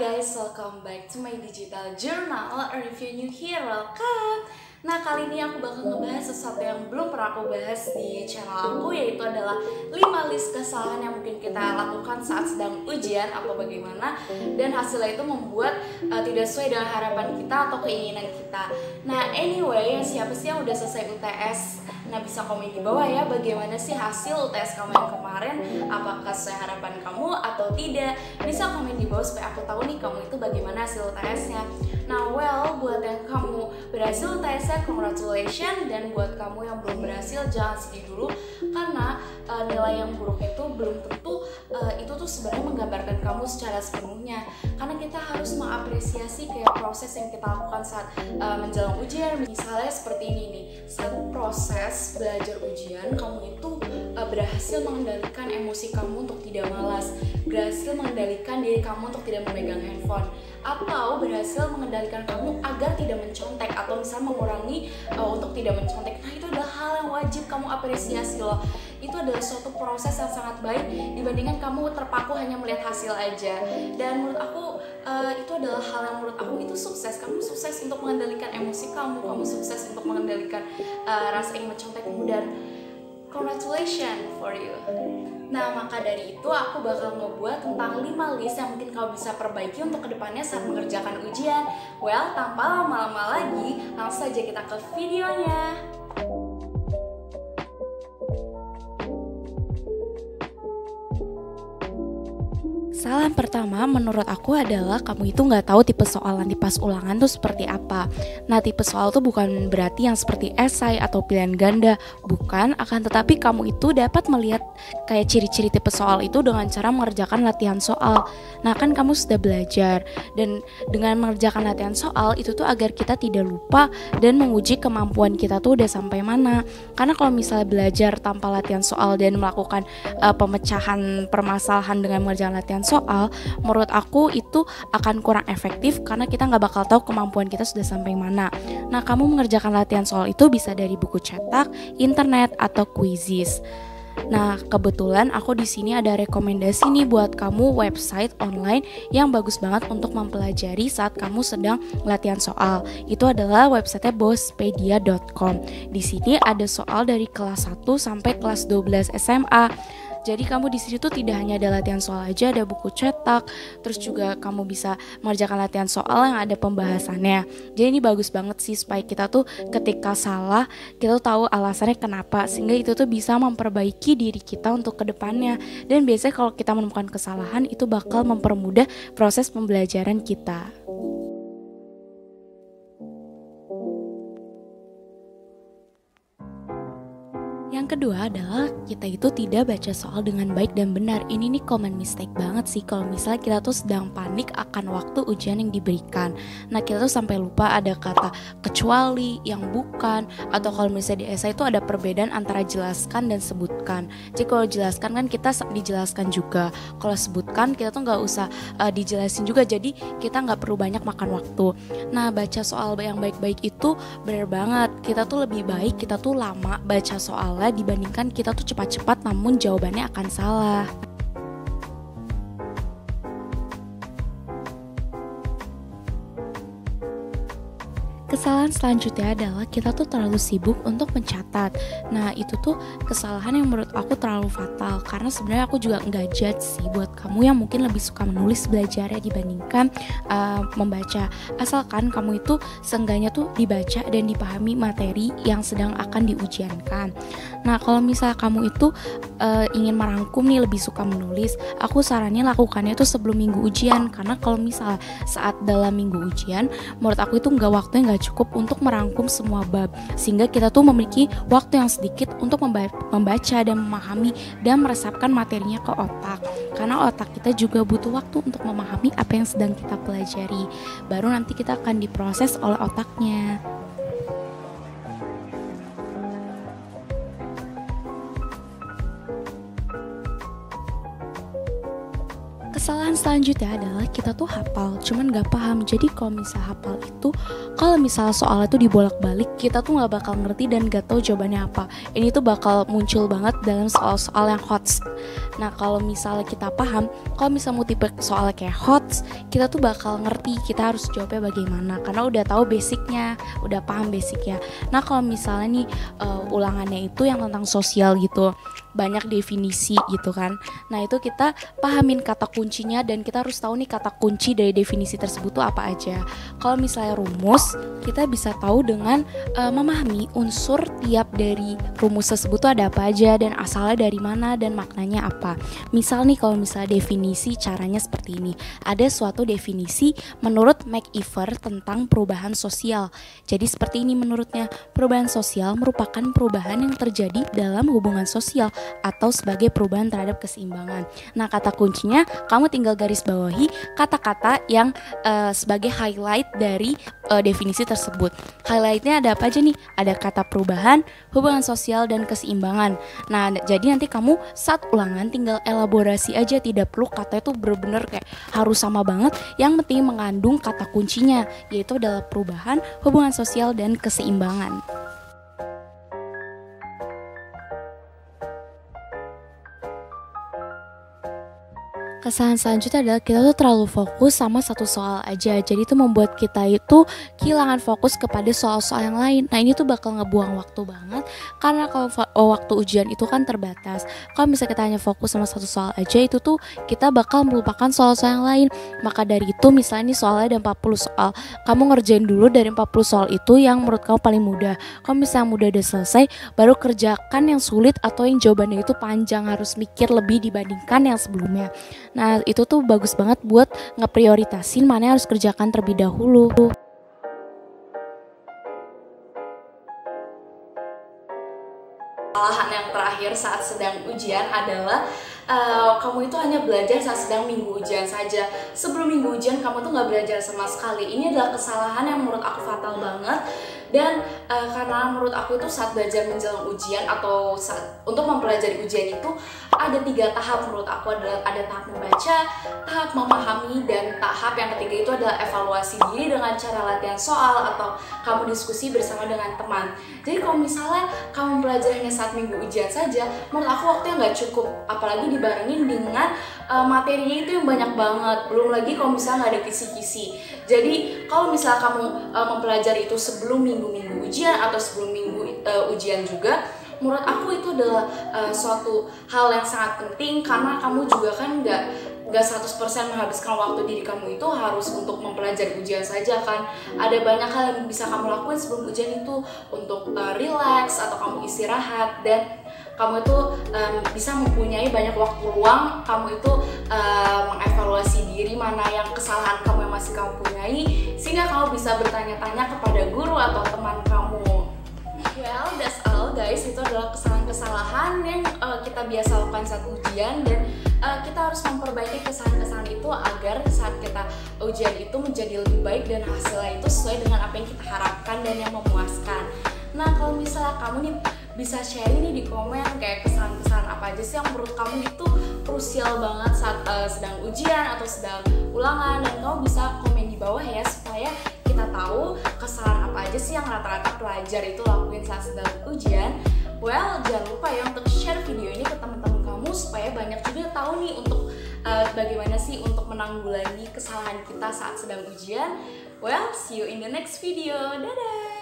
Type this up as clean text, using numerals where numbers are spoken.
guys, welcome back to my digital journal. Or if you're new here, welcome. Nah, kali ini aku bakal ngebahas sesuatu yang belum pernah aku bahas di channel aku, yaitu adalah 5 list kesalahan yang mungkin kita lakukan saat sedang ujian atau bagaimana, dan hasilnya itu membuat tidak sesuai dengan harapan kita atau keinginan kita. Nah, anyway, siapa sih yang udah selesai UTS? Nah, bisa komen di bawah ya, bagaimana sih hasil UTS kamu yang kemarin, apakah sesuai harapan kamu atau tidak. Bisa komen di bawah supaya aku tahu nih kamu itu bagaimana hasil UTS-nya. Nah, buat yang kamu berhasil UTS-nya, congratulations. Dan buat kamu yang belum berhasil, jangan sedih dulu, karena nilai yang buruk itu belum tentu itu tuh sebenarnya menggambarkan kamu secara sepenuhnya. Karena kita harus mengapresiasi kayak proses yang kita lakukan saat menjelang ujian. Misalnya seperti ini nih, saat proses belajar ujian, kamu itu berhasil mengendalikan emosi kamu untuk tidak malas, berhasil mengendalikan diri kamu untuk tidak memegang handphone, atau berhasil mengendalikan kamu agar tidak mencontek, atau misalnya mengurangi untuk tidak mencontek. Nah, itu adalah hal yang wajib kamu apresiasi loh. Itu adalah suatu proses yang sangat baik dibandingkan kamu terpaku hanya melihat hasil aja. Dan menurut aku itu adalah hal yang menurut aku itu sukses. Kamu sukses untuk mengendalikan emosi kamu sukses untuk mengendalikan rasa ingin mencontekmu, dan congratulations for you. Nah, maka dari itu aku bakal ngebuat tentang 5 list yang mungkin kamu bisa perbaiki untuk kedepannya saat mengerjakan ujian. Well, tanpa lama-lama lagi, langsung saja kita ke videonya. Kesalahan pertama menurut aku adalah kamu itu nggak tahu tipe soalan di pas ulangan tuh seperti apa. Nah, tipe soal tuh bukan berarti yang seperti esai atau pilihan ganda, bukan, akan tetapi kamu itu dapat melihat kayak ciri-ciri tipe soal itu dengan cara mengerjakan latihan soal. Nah, kan kamu sudah belajar, dan dengan mengerjakan latihan soal itu tuh agar kita tidak lupa dan menguji kemampuan kita tuh udah sampai mana. Karena kalau misalnya belajar tanpa latihan soal dan melakukan pemecahan permasalahan dengan mengerjakan latihan soal, menurut aku itu akan kurang efektif karena kita nggak bakal tahu kemampuan kita sudah sampai mana. Nah, kamu mengerjakan latihan soal itu bisa dari buku cetak, internet, atau quizzes. Nah, kebetulan aku di sini ada rekomendasi nih buat kamu website online yang bagus banget untuk mempelajari saat kamu sedang latihan soal. Itu adalah websitenya bospedia.com. Di sini ada soal dari kelas 1 sampai kelas 12 SMA. Jadi kamu di sini tuh tidak hanya ada latihan soal aja, ada buku cetak, terus juga kamu bisa mengerjakan latihan soal yang ada pembahasannya. Jadi ini bagus banget sih supaya kita tuh ketika salah, kita tuh tahu alasannya kenapa, sehingga itu tuh bisa memperbaiki diri kita untuk kedepannya. Dan biasanya kalau kita menemukan kesalahan, itu bakal mempermudah proses pembelajaran kita. Yang kedua adalah kita itu tidak baca soal dengan baik dan benar. Ini nih common mistake banget sih kalau misalnya kita tuh sedang panik akan waktu ujian yang diberikan. Nah, kita tuh sampai lupa ada kata kecuali, yang bukan, atau kalau misalnya di esai itu ada perbedaan antara jelaskan dan sebutkan. Jadi kalau jelaskan kan kita dijelaskan juga, kalau sebutkan kita tuh nggak usah dijelasin juga, jadi kita nggak perlu banyak makan waktu. Nah, baca soal yang baik-baik itu benar banget. Kita tuh lebih baik kita tuh lama baca soal dibandingkan kita tuh cepat-cepat namun jawabannya akan salah. Kesalahan selanjutnya adalah kita tuh terlalu sibuk untuk mencatat. Nah, itu tuh kesalahan yang menurut aku terlalu fatal, karena sebenarnya aku juga nggak judge sih buat kamu yang mungkin lebih suka menulis belajarnya dibandingkan membaca. Asalkan kamu itu seenggaknya tuh dibaca dan dipahami materi yang sedang akan diujiankan. Nah, kalau misalnya kamu itu ingin merangkum nih, lebih suka menulis, aku sarannya lakukannya tuh sebelum minggu ujian. Karena kalau misalnya saat dalam minggu ujian, menurut aku itu waktunya nggak cukup untuk merangkum semua bab, sehingga kita tuh memiliki waktu yang sedikit untuk membaca dan memahami dan meresapkan materinya ke otak. Karena otak kita juga butuh waktu untuk memahami apa yang sedang kita pelajari, baru nanti kita akan diproses oleh otaknya. Kesalahan selanjutnya adalah kita tuh hafal, cuman gak paham. Jadi kalau misal hafal itu, kalau misal soalnya tuh dibolak-balik, kita tuh gak bakal ngerti dan gak tahu jawabannya apa. Ini tuh bakal muncul banget dalam soal-soal yang hot. Nah kalau misalnya kita paham, kalau misalnya mau tipe soal kayak HOTS, kita tuh bakal ngerti kita harus jawabnya bagaimana, karena udah tahu basicnya, udah paham basicnya. Nah kalau misalnya nih ulangannya itu yang tentang sosial gitu, banyak definisi gitu kan. Nah itu kita pahamin kata kuncinya, dan kita harus tahu nih kata kunci dari definisi tersebut tuh apa aja. Kalau misalnya rumus, kita bisa tahu dengan memahami unsur tiap dari rumus tersebut tuh ada apa aja, dan asalnya dari mana, dan maknanya apa. Misal nih kalau misalnya definisi, caranya seperti ini. Ada suatu definisi menurut McIver tentang perubahan sosial. Jadi seperti ini menurutnya, perubahan sosial merupakan perubahan yang terjadi dalam hubungan sosial atau sebagai perubahan terhadap keseimbangan. Nah kata kuncinya kamu tinggal garis bawahi kata-kata yang sebagai highlight dari definisi tersebut. Highlightnya ada apa aja nih? Ada kata perubahan, hubungan sosial, dan keseimbangan. Nah jadi nanti kamu saat ulangan tinggal elaborasi aja, tidak perlu kata itu bener-bener kayak harus sama banget. Yang penting mengandung kata kuncinya, yaitu adalah perubahan, hubungan sosial, dan keseimbangan. Kesalahan selanjutnya adalah kita tuh terlalu fokus sama satu soal aja, jadi itu membuat kita itu kehilangan fokus kepada soal-soal yang lain. Nah ini tuh bakal ngebuang waktu banget, karena kalau waktu ujian itu kan terbatas. Kalau misalnya kita hanya fokus sama satu soal aja, itu tuh kita bakal melupakan soal-soal yang lain. Maka dari itu misalnya nih soalnya ada 40 soal, kamu ngerjain dulu dari 40 soal itu yang menurut kamu paling mudah. Kalau misalnya mudah udah selesai, baru kerjakan yang sulit atau yang jawabannya itu panjang, harus mikir lebih dibandingkan yang sebelumnya. Nah itu tuh bagus banget buat ngeprioritasin mana yang harus kerjakan terlebih dahulu. Kesalahan yang terakhir saat sedang ujian adalah kamu itu hanya belajar saat sedang minggu ujian saja. Sebelum minggu ujian kamu tuh nggak belajar sama sekali. Ini adalah kesalahan yang menurut aku fatal banget. Dan karena menurut aku itu saat belajar menjelang ujian atau untuk mempelajari ujian itu ada 3 tahap. Menurut aku adalah ada tahap membaca, tahap memahami, dan tahap yang ketiga itu adalah evaluasi diri dengan cara latihan soal atau kamu diskusi bersama dengan teman. Jadi kalau misalnya kamu belajar hanya saat minggu ujian saja, menurut aku waktunya nggak cukup, apalagi dibarengin dengan materinya itu yang banyak banget. Belum lagi kalau misalnya nggak ada kisi-kisi. Jadi kalau misalnya kamu mempelajari itu sebelum minggu ujian atau sebelum minggu ujian juga, menurut aku itu adalah suatu hal yang sangat penting, karena kamu juga kan nggak 100% menghabiskan waktu diri kamu itu harus untuk mempelajari ujian saja kan. Ada banyak hal yang bisa kamu lakuin sebelum ujian itu, untuk relax atau kamu istirahat, dan kamu itu bisa mempunyai banyak waktu luang. Kamu itu mengevaluasi diri mana yang kesalahan kamu yang masih kamu punyai, sehingga kamu bisa bertanya-tanya kepada guru atau teman kamu. Well, that's all guys. Itu adalah kesalahan-kesalahan yang kita biasa lakukan saat ujian, dan kita harus memperbaiki kesalahan-kesalahan itu agar saat kita ujian itu menjadi lebih baik dan hasilnya itu sesuai dengan apa yang kita harapkan dan yang memuaskan. Nah kalau misalnya kamu nih bisa sharing nih di komen kayak kesalahan-kesalahan apa aja sih yang menurut kamu itu krusial banget saat sedang ujian atau sedang ulangan, dan kamu bisa komen di bawah ya, supaya kita tahu kesalahan apa aja sih yang rata-rata pelajar itu lakuin saat sedang ujian. Well, jangan lupa ya untuk share video ini ke teman-teman kamu supaya banyak juga tahu nih untuk bagaimana sih untuk menanggulangi kesalahan kita saat sedang ujian. Well, see you in the next video. Dadah!